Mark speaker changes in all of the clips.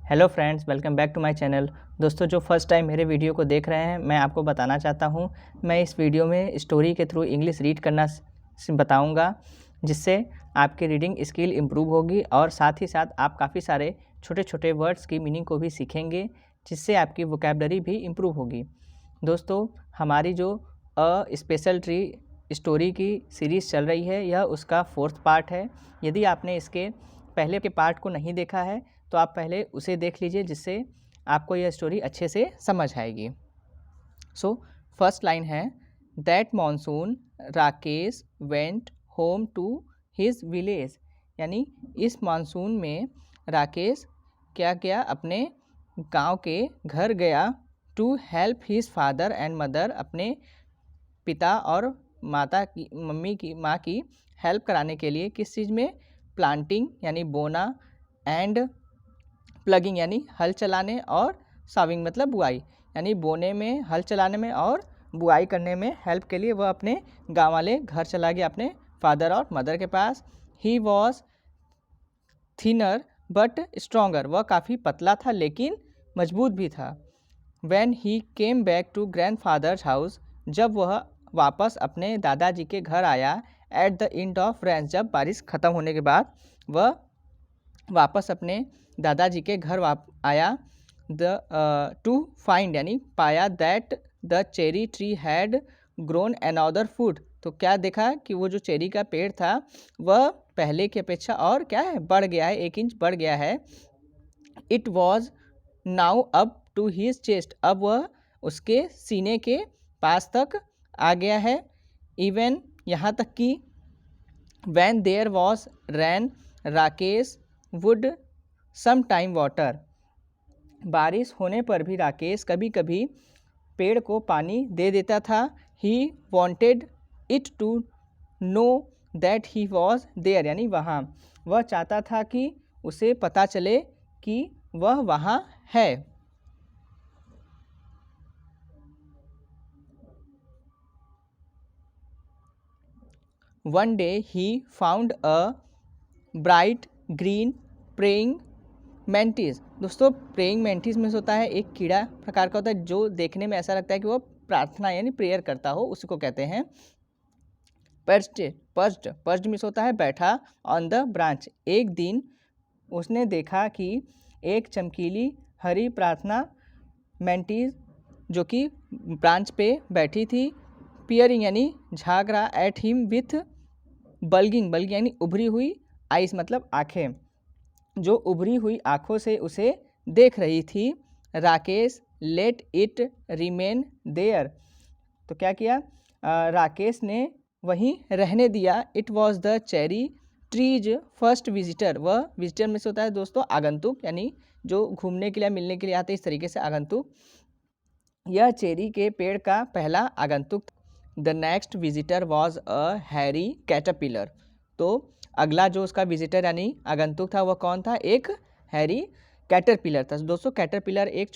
Speaker 1: Hello friends, welcome back to my channel. दोस्तों, जो first time मेरे वीडियो को देख रहे हैं, मैं आपको बताना चाहता हूं, मैं इस वीडियो में स्टोरी के थ्रू इंग्लिश रीड करना बताऊंगा, जिससे आपकी रीडिंग स्किल इम्प्रूव होगी और साथ ही साथ आप काफ़ी सारे छोटे छोटे वर्ड्स की मीनिंग को भी सीखेंगे, जिससे आपकी वोकैबलरी भी इम्प्रूव होगी। दोस्तों, हमारी जो स्पेशल ट्री स्टोरी की सीरीज़ चल रही है, यह उसका 4th पार्ट है। यदि आपने इसके पहले के पार्ट को नहीं देखा है तो आप पहले उसे देख लीजिए, जिससे आपको यह स्टोरी अच्छे से समझ आएगी। सो फर्स्ट लाइन है, that monsoon Rakesh went home to his village. यानी इस मानसून में राकेश क्या किया, अपने गांव के घर गया। To help his father and mother, अपने पिता और माता की माँ की हेल्प कराने के लिए। किस चीज़ में? प्लांटिंग यानी बोना, एंड प्लगिंग यानी हल चलाने, और साविंग मतलब बुआई यानी बोने में, हल चलाने में और बुआई करने में हेल्प के लिए वह अपने गांव वाले घर चला गया, अपने फादर और मदर के पास। He was thinner but stronger, वह काफ़ी पतला था लेकिन मजबूत भी था। When he came back to grandfather's house, जब वह वापस अपने दादाजी के घर आया। At the end of rain, जब बारिश ख़त्म होने के बाद वह वापस अपने दादाजी के घर आया। टू फाइंड यानी पाया, that the cherry tree had grown another food, तो क्या देखा कि वो जो चेरी का पेड़ था वह पहले की अपेक्षा और क्या है, बढ़ गया है, 1 इंच बढ़ गया है। It was now up to his chest, अब वह उसके सीने के पास तक आ गया है। इवन यहाँ तक कि when there was rain Rakesh would some time water, बारिश होने पर भी राकेश कभी कभी पेड़ को पानी दे देता था। He wanted it to know that he was there, यानी वहाँ, वह चाहता था कि उसे पता चले कि वह वहाँ है। One day he found a bright green praying mantis. दोस्तों, प्रेइंग मैंटिस में से होता है एक कीड़ा प्रकार का होता है, जो देखने में ऐसा लगता है कि वो प्रार्थना यानी प्रेयर करता हो, उसको कहते हैं पर्च्ड। पर्च्ड में से होता है बैठा ऑन द ब्रांच। एक दिन उसने देखा कि एक चमकीली हरी प्रार्थना मैंटिस जो कि ब्रांच पे बैठी थी। पियरिंग यानी झाँक रहा, एट हिम विथ बल्गिंग यानी उभरी हुई, आइस मतलब आँखें, जो उभरी हुई आँखों से उसे देख रही थी। Rakesh let it remain there, तो क्या किया, राकेश ने वहीं रहने दिया। It was the cherry trees first visitor, वह विजिटर में से होता है दोस्तों आगंतुक, यानी जो घूमने के लिए मिलने के लिए आते हैं, इस तरीके से आगंतुक। यह चेरी के पेड़ का पहला आगंतुक। The next visitor was a Harry caterpillar, तो अगला जो उसका विजिटर यानी आगंतुक था वह कौन था? एक हैरी कैटरपिलर था। दोस्तों, कैटरपिलर एक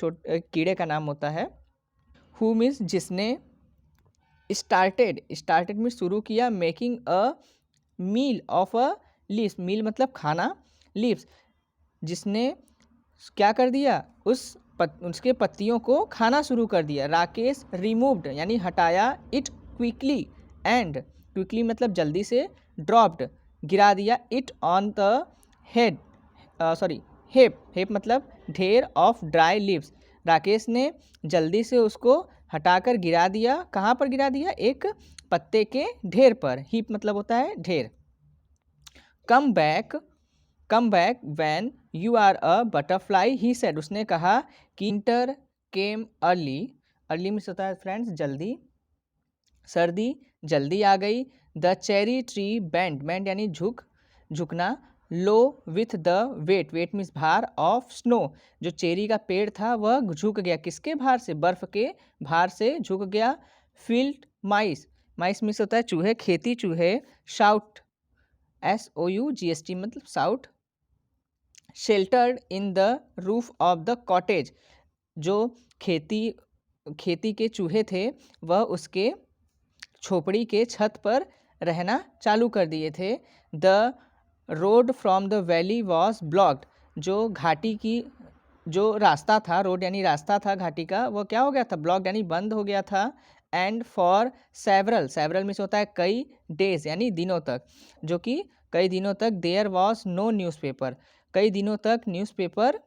Speaker 1: कीड़े का नाम होता है। हु मीन्स जिसने, स्टार्टेड में शुरू किया, making a meal of a leaves, meal मतलब खाना, लीव्स जिसने क्या कर दिया, उसके पत्तियों को खाना शुरू कर दिया। राकेश रिमूव्ड यानी हटाया, इट क्विकली, एंड क्विकली मतलब जल्दी से, ड्रॉप्ड गिरा दिया, इट ऑन द हेड, हेप मतलब ढेर ऑफ ड्राई लीव्स, राकेश ने जल्दी से उसको हटाकर गिरा दिया। कहाँ पर गिरा दिया? एक पत्ते के ढेर पर। हीप मतलब होता है ढेर। Come back when you are a butterfly, he said, उसने कहा कि इंटर केम अर्ली में होता है फ्रेंड्स जल्दी, सर्दी जल्दी आ गई। द चेरी ट्री बेंड यानी झुकना, लो विथ द वेट मीन्स भार, ऑफ स्नो, जो चेरी का पेड़ था वह झुक गया, किसके भार से? बर्फ के भार से झुक गया। फील्ड माइस मीन्स होता है चूहे, खेती चूहे। शाउट SOUGST मतलब साउट। Sheltered in the roof of the cottage, जो खेती के चूहे थे वह उसके झोपड़ी के छत पर रहना चालू कर दिए थे। The road from the valley was blocked, जो घाटी की जो रास्ता था, रोड यानी रास्ता था घाटी का, वो क्या हो गया था, ब्लॉक यानी बंद हो गया था। एंड फॉर सेवरल मीन्स होता है कई डेज यानी दिनों तक, जो कि कई दिनों तक देयर वॉज नो न्यूज़पेपर, कई दिनों तक न्यूज़पेपर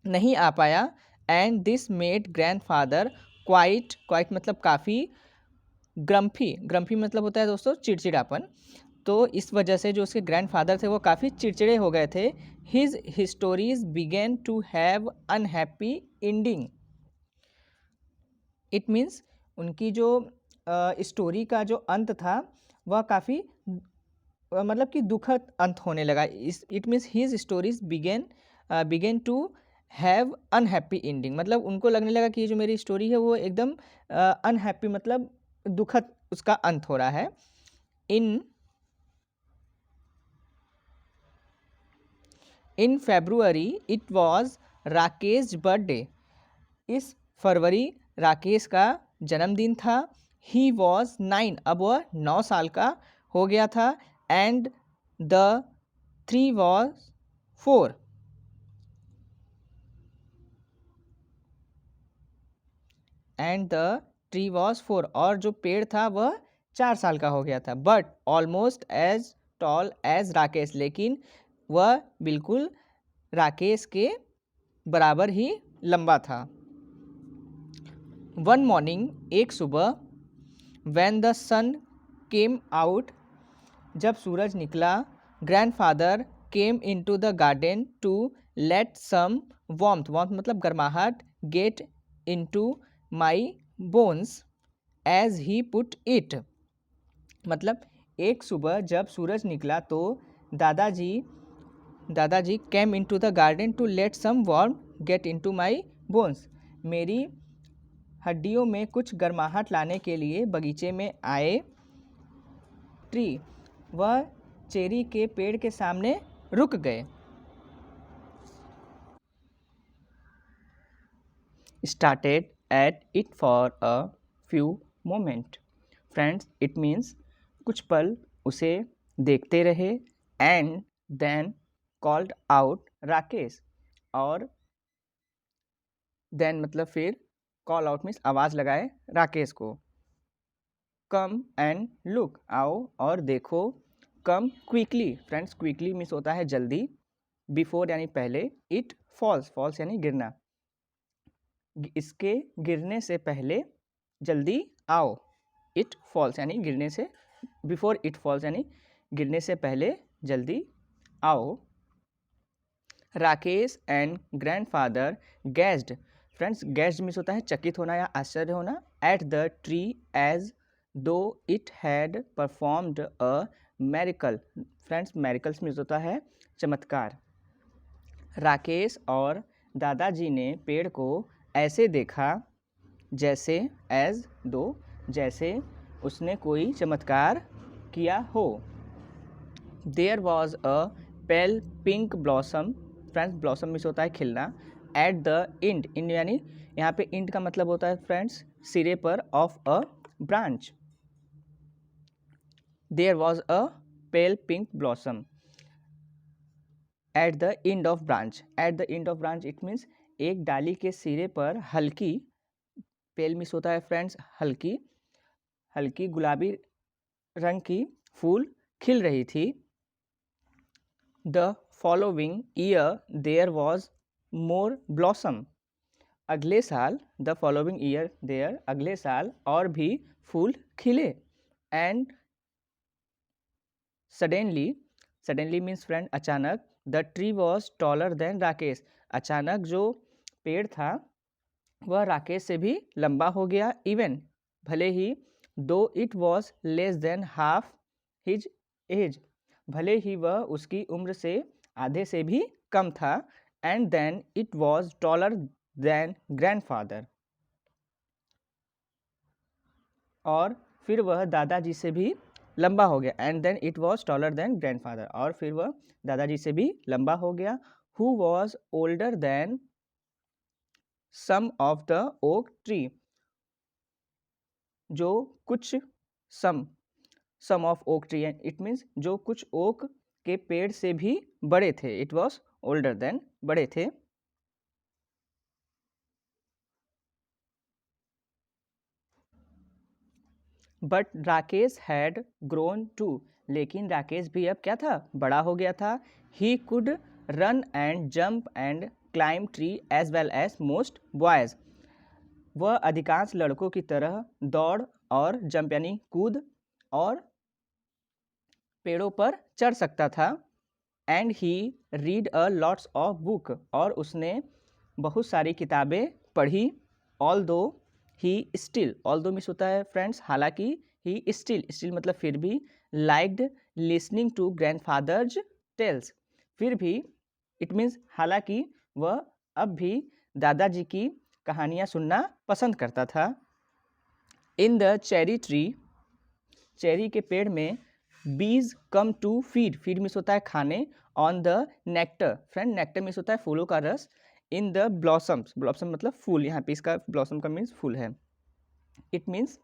Speaker 1: नहीं आ पाया। And this made grandfather quite मतलब काफ़ी, ग्रम्फी मतलब होता है दोस्तों चिड़चिड़ापन। तो इस वजह से जो उसके ग्रैंडफादर थे वो काफ़ी चिड़चिड़े हो गए थे। His histories began to have unhappy ending. It means उनकी जो स्टोरी का जो अंत था वह काफ़ी मतलब कि दुखद अंत होने लगा। It means his stories began to have unhappy ending, मतलब उनको लगने लगा कि ये जो मेरी स्टोरी है वो एकदम अनहैप्पी मतलब दुखद उसका अंत हो रहा है। In February it was Rakesh birthday, इस फरवरी राकेश का जन्मदिन था। ही वॉज 9, अब वह 9 साल का हो गया था। And the tree was 4, and the tree was 4, और जो पेड़ था वह 4 साल का हो गया था। But almost as tall as Rakesh, लेकिन वह बिल्कुल राकेश के बराबर ही लंबा था। वन मॉर्निंग, एक सुबह, when the sun came out, जब सूरज निकला, grandfather came into the garden to let some warmth मतलब गर्माहट, get into my bones as he put it, मतलब एक सुबह जब सूरज निकला तो दादाजी came into the garden to let some warm get into my bones, मेरी हड्डियों में कुछ गर्माहट लाने के लिए बगीचे में आए। ट्री, वह चेरी के पेड़ के सामने रुक गए। Started at it for a few moment, friends it means कुछ पल उसे देखते रहे। And then called out Rakesh, और देन मतलब फिर, कॉल आउट मीन्स आवाज़ लगाए राकेश को। कम एंड लुक, आओ और देखो। कम क्विकली, फ्रेंड्स क्विकली मीन्स होता है जल्दी। बिफोर यानी पहले। इट फॉल्स यानी गिरना, इसके गिरने से पहले जल्दी आओ। इट फॉल्स यानी गिरने से, बिफोर इट फॉल्स यानी गिरने से पहले जल्दी आओ। Rakesh and grandfather gazed, friends gazed means होता है चकित होना या आश्चर्य होना। At the tree as though it had performed a miracle, friends miracles means होता है चमत्कार। राकेश और दादाजी ने पेड़ को ऐसे देखा जैसे, एज दो, जैसे उसने कोई चमत्कार किया हो। There was a pale pink blossom, friends blossom means होता है खिलना। एट द इंड यानी यहाँ पे इंड का मतलब होता है फ्रेंड्स सिरे पर, of a branch. There was a pale pink blossom at the end of branch, at the end of branch it means एक डाली के सिरे पर हल्की, पेल मीन्स होता है फ्रेंड्स हल्की, हल्की गुलाबी रंग की फूल खिल रही थी। The following year there was more blossom, अगले साल, द फॉलोइंग ईयर देयर अगले साल और भी फूल खिले। एंड सडनली मीन्स फ्रेंड अचानक, the tree was taller then Rakesh, अचानक जो पेड़ था वह राकेश से भी लंबा हो गया। इवन भले ही, दो it was less than half his age, भले ही वह उसकी उम्र से आधे से भी कम था। And then it was taller than grandfather, और फिर वह दादाजी से भी लंबा हो गया। And then it was taller than grandfather, और फिर वह दादाजी से भी लंबा हो गया। Who was older than some of the oak tree, जो कुछ some of oak tree, it means जो कुछ ओक के पेड़ से भी बड़े थे। इट वॉज ओल्डर देन, बड़े थे। But Rakesh had grown too, लेकिन राकेश भी अब क्या था, बड़ा हो गया था। He could run and jump and climb tree as well as most boys, वह अधिकांश लड़कों की तरह दौड़ और जंप यानी कूद और पेड़ों पर चढ़ सकता था। And he read a lots of book, और उसने बहुत सारी किताबें पढ़ी। Although he still, although means होता है फ्रेंड्स हालांकि, ही स्टिल मतलब फिर भी, liked listening to grandfather's tales, फिर भी, इट मीन्स हालांकि वह अब भी दादाजी की कहानियाँ सुनना पसंद करता था। In the cherry tree, cherry के पेड़ में, बीज कम टू फीड मीन्स होता है खाने, on the nectar, friend nectar means होता है फूलों का रस, इन द ब्लॉसम्स, ब्लॉसम मतलब फूल, यहाँ पे इसका ब्लॉसम का मीन्स फूल है। इट मीन्स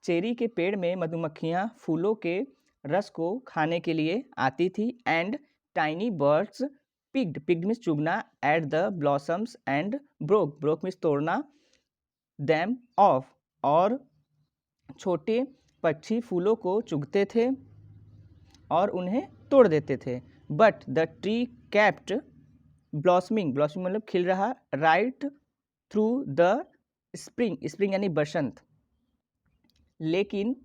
Speaker 1: चेरी के पेड़ में मधुमक्खियाँ फूलों के रस को खाने के लिए आती थी। And tiny birds pecked means चुगना, at the blossoms and broke means तोड़ना, दैम ऑफ, और छोटे पक्षी फूलों को चुगते थे और उन्हें तोड़ देते थे। But the tree kept blossoming मतलब खिल रहा, राइट थ्रू द स्प्रिंग यानी बसंत, लेकिन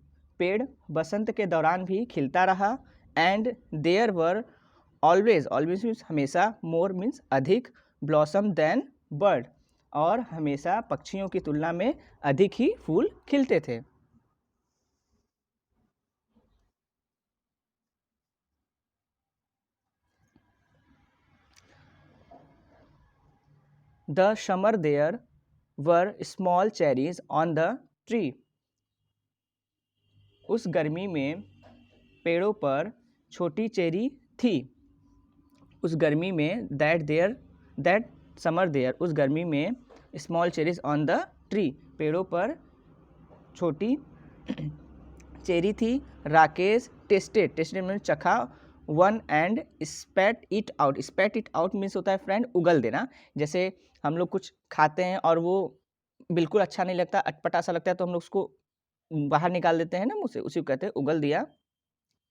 Speaker 1: पेड़ बसंत के दौरान भी खिलता रहा। And there were always means हमेशा, मोर मीन्स अधिक, ब्लॉसम देन बर्ड, और हमेशा पक्षियों की तुलना में अधिक ही फूल खिलते थे। The summer there were small cherries on the tree, उस गर्मी में पेड़ों पर छोटी चेरी थी। उस गर्मी में दैट समर देयर, उस गर्मी में small cherries on the tree, पेड़ों पर छोटी चेरी थी। राकेश टेस्टेड मीन्स चखा, one and स्पैट it out means होता है फ्रेंड उगल देना, जैसे हम लोग कुछ खाते हैं और वो बिल्कुल अच्छा नहीं लगता, अटपटा सा लगता है, तो हम लोग उसको बाहर निकाल देते हैं ना मुँह से, उसी को कहते हैं उगल दिया।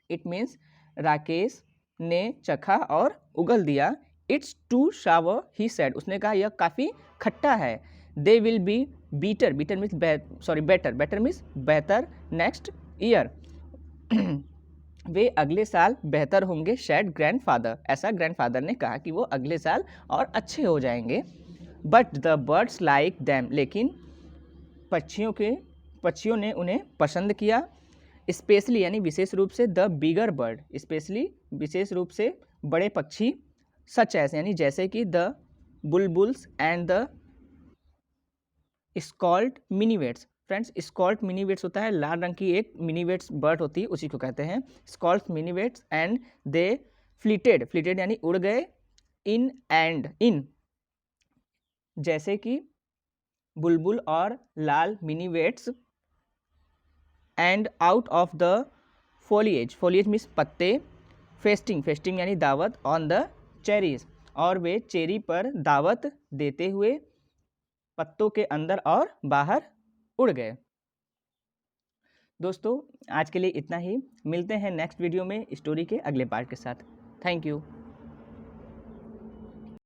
Speaker 1: इट मीन्स राकेश ने चखा और उगल दिया। It's too sour he said, उसने कहा यह काफ़ी खट्टा है। They will be beater means better means बेहतर नेक्स्ट ईयर, वे अगले साल बेहतर होंगे। शैड ग्रैंडफादर, ऐसा ग्रैंडफादर ने कहा कि वो अगले साल और अच्छे हो जाएंगे। But the birds like them, लेकिन पक्षियों ने उन्हें पसंद किया। स्पेशली यानी विशेष रूप से, द बिगर बर्ड, स्पेशली विशेष रूप से बड़े पक्षी, सच ऐसे यानी जैसे कि the bulbuls and the scarlet minivets, friends scarlet minivets होता है लाल रंग की एक मिनीवेट्स बर्ड होती है, उसी को कहते हैं स्कॉल्ड मिनीवेट्स। एंड दे फ्लिटेड यानी उड़ गए, इन जैसे कि बुलबुल और लाल minivets, and out of the foliage means पत्ते, फेस्टिंग यानी दावत, ऑन द चेरीज, और वे चेरी पर दावत देते हुए पत्तों के अंदर और बाहर उड़ गए। दोस्तों आज के लिए इतना ही, मिलते हैं नेक्स्ट वीडियो में स्टोरी के अगले पार्ट के साथ। Thank you.